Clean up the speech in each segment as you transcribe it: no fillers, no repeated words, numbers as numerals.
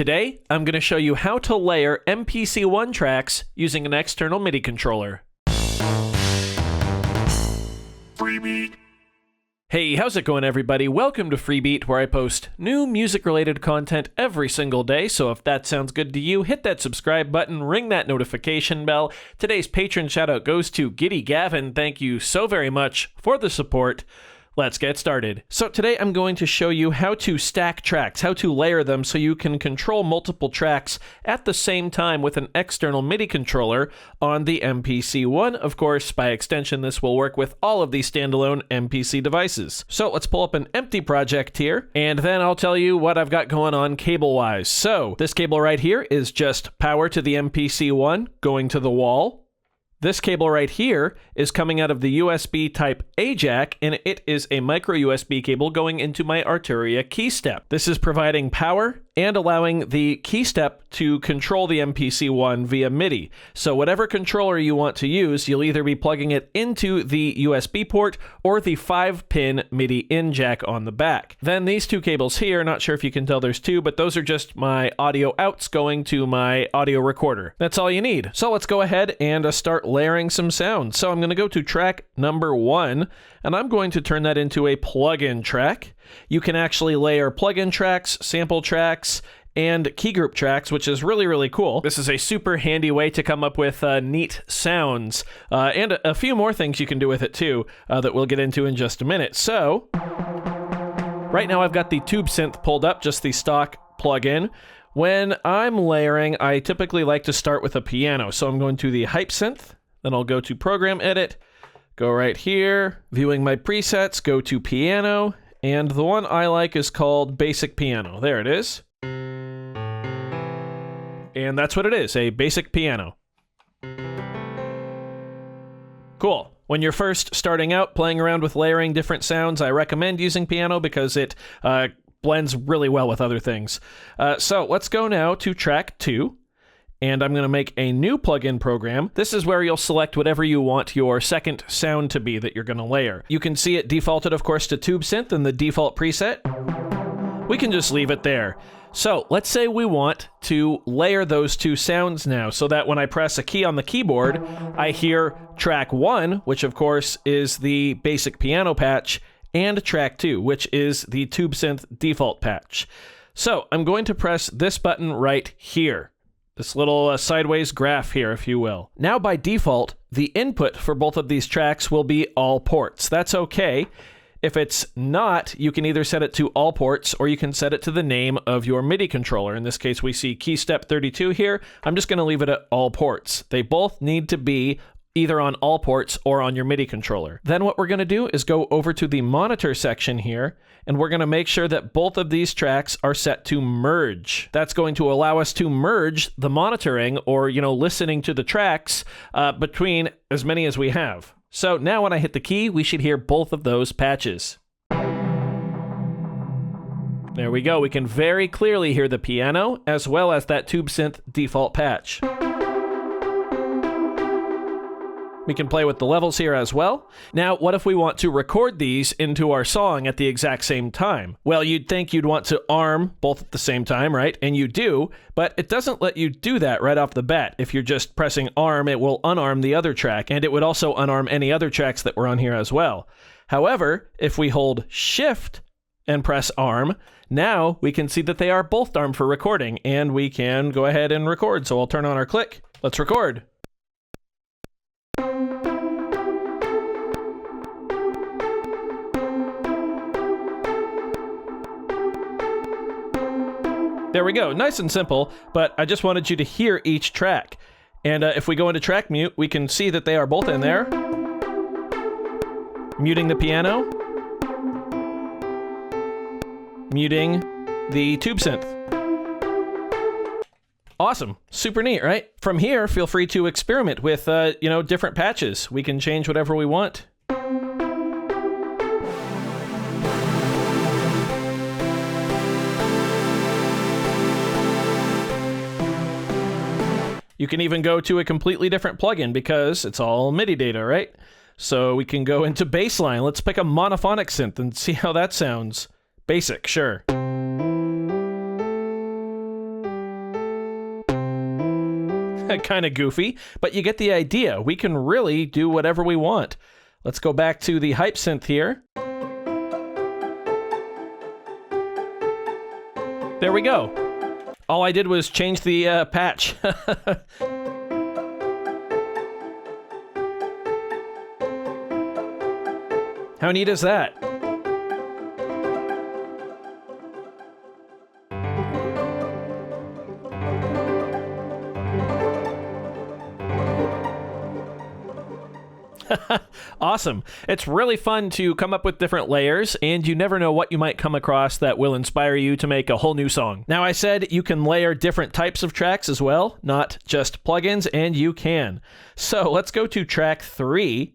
Today, I'm going to show you how to layer MPC One Tracks using an external MIDI controller. Freebeat. Hey, how's it going, everybody? Welcome to Freebeat, where I post new music-related content every single day, so if that sounds good to you, hit that subscribe button, ring that notification bell. Today's patron shoutout goes to Giddy Gavin. Thank you so very much for the support. Let's get started. So today I'm going to show you how to stack tracks, how to layer them so you can control multiple tracks at the same time with an external MIDI controller on the MPC One. Of course, by extension, this will work with all of these standalone MPC devices. So let's pull up an empty project here, and then I'll tell you what I've got going on cable-wise. So this cable right here is just power to the MPC One going to the wall. This cable right here is coming out of the USB Type A jack, and it is a micro USB cable going into my Arturia key step. This is providing power and allowing the key step to control the MPC One via MIDI. So whatever controller you want to use, you'll either be plugging it into the USB port or the 5-pin MIDI in jack on the back. Then these two cables here, not sure if you can tell there's two, but those are just my audio outs going to my audio recorder. That's all you need. So let's go ahead and start layering some sound. So I'm going to go to track number 1, and I'm going to turn that into a plug-in track. You can actually layer plug-in tracks, sample tracks, and key group tracks, which is really, really cool. This is a super handy way to come up with neat sounds, and a few more things you can do with it too, that we'll get into in just a minute. So, right now I've got the tube synth pulled up, just the stock plug-in. When I'm layering, I typically like to start with a piano. So I'm going to the hype synth, then I'll go to program edit, go right here, viewing my presets, go to piano, and the one I like is called basic piano. There it is. And that's what it is, a basic piano. Cool. When you're first starting out playing around with layering different sounds, I recommend using piano because it blends really well with other things. So let's go now to track 2. And I'm going to make a new plugin program. This is where you'll select whatever you want your second sound to be that you're going to layer. You can see it defaulted, of course, to tube synth in the default preset. We can just leave it there. So let's say we want to layer those two sounds now so that when I press a key on the keyboard, I hear track 1, which of course is the basic piano patch, and track 2, which is the tube synth default patch. So I'm going to press this button right here. This little sideways graph here, if you will. Now, by default, the input for both of these tracks will be all ports. That's okay. If it's not, you can either set it to all ports or you can set it to the name of your MIDI controller. In this case, we see key step 32 here. I'm just going to leave it at all ports. They both need to be either on all ports or on your MIDI controller. Then what we're going to do is go over to the monitor section here, and we're going to make sure that both of these tracks are set to merge. That's going to allow us to merge the monitoring or, listening to the tracks between as many as we have. So now when I hit the key, we should hear both of those patches. There we go. We can very clearly hear the piano as well as that tube synth default patch. We can play with the levels here as well. Now, what if we want to record these into our song at the exact same time? Well, you'd think you'd want to arm both at the same time, right? And you do, but it doesn't let you do that right off the bat. If you're just pressing arm, it will unarm the other track, and it would also unarm any other tracks that were on here as well. However, if we hold shift and press arm, now we can see that they are both armed for recording, and we can go ahead and record. So I'll turn on our click. Let's record. There we go, nice and simple, but I just wanted you to hear each track. And if we go into track mute, we can see that they are both in there. Muting the piano. Muting the tube synth. Awesome, super neat, right? From here, feel free to experiment with, different patches. We can change whatever we want. You can even go to a completely different plugin because it's all MIDI data, right? So we can go into Bassline. Let's pick a monophonic synth and see how that sounds. Basic, sure. Kind of goofy, but you get the idea. We can really do whatever we want. Let's go back to the hype synth here. There we go. All I did was change the patch. How neat is that? Awesome. It's really fun to come up with different layers, and you never know what you might come across that will inspire you to make a whole new song. Now, I said you can layer different types of tracks as well, not just plugins, and you can. So let's go to track 3,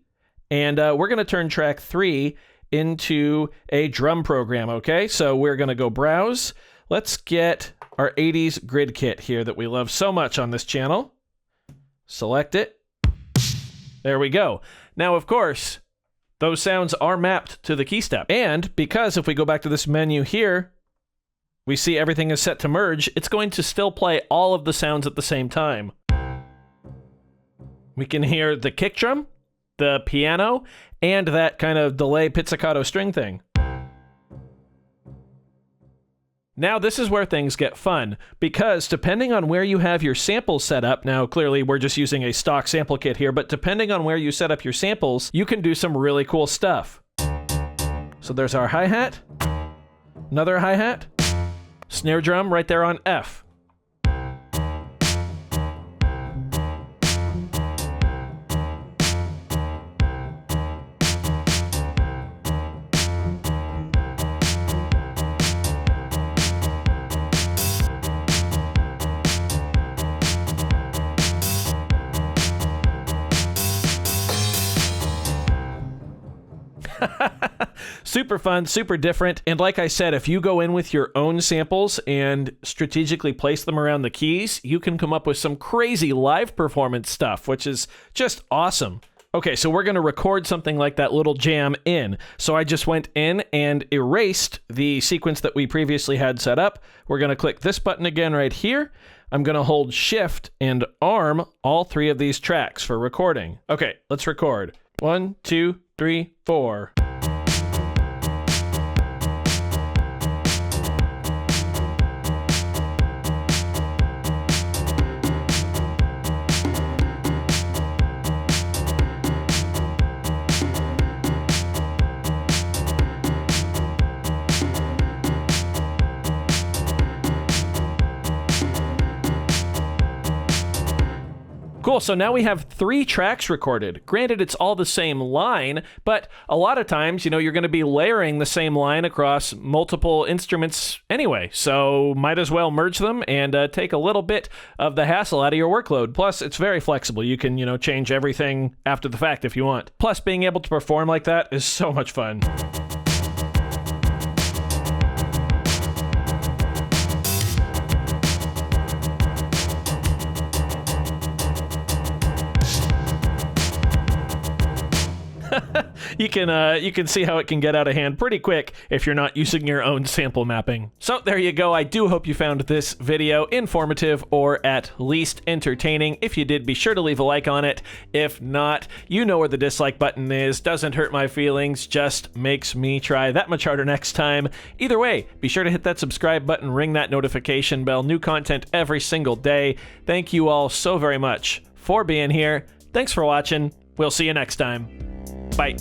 and we're going to turn track 3 into a drum program, okay? So we're going to go browse. Let's get our 80s grid kit here that we love so much on this channel. Select it. There we go. Now, of course, those sounds are mapped to the key step. And because if we go back to this menu here, we see everything is set to merge, it's going to still play all of the sounds at the same time. We can hear the kick drum, the piano, and that kind of delay pizzicato string thing. Now this is where things get fun, because depending on where you have your samples set up, now clearly we're just using a stock sample kit here, but depending on where you set up your samples, you can do some really cool stuff. So there's our hi-hat, another hi-hat, snare drum right there on F. Super fun, super different, and like I said, if you go in with your own samples and strategically place them around the keys, you can come up with some crazy live performance stuff, which is just awesome. Okay, so we're going to record something like that little jam in. So I just went in and erased the sequence that we previously had set up. We're going to click this button again right here. I'm going to hold Shift and arm all 3 of these tracks for recording. Okay, let's record. 1, 2, 3, 4. Cool, so now we have 3 tracks recorded. Granted, it's all the same line, but a lot of times, you're going to be layering the same line across multiple instruments anyway, so might as well merge them and take a little bit of the hassle out of your workload. Plus, it's very flexible. You can, change everything after the fact if you want. Plus, being able to perform like that is so much fun. You can see how it can get out of hand pretty quick if you're not using your own sample mapping. So there you go. I do hope you found this video informative or at least entertaining. If you did, be sure to leave a like on it. If not, you know where the dislike button is. Doesn't hurt my feelings, just makes me try that much harder next time. Either way, be sure to hit that subscribe button, ring that notification bell. New content every single day. Thank you all so very much for being here. Thanks for watching. We'll see you next time. Bye.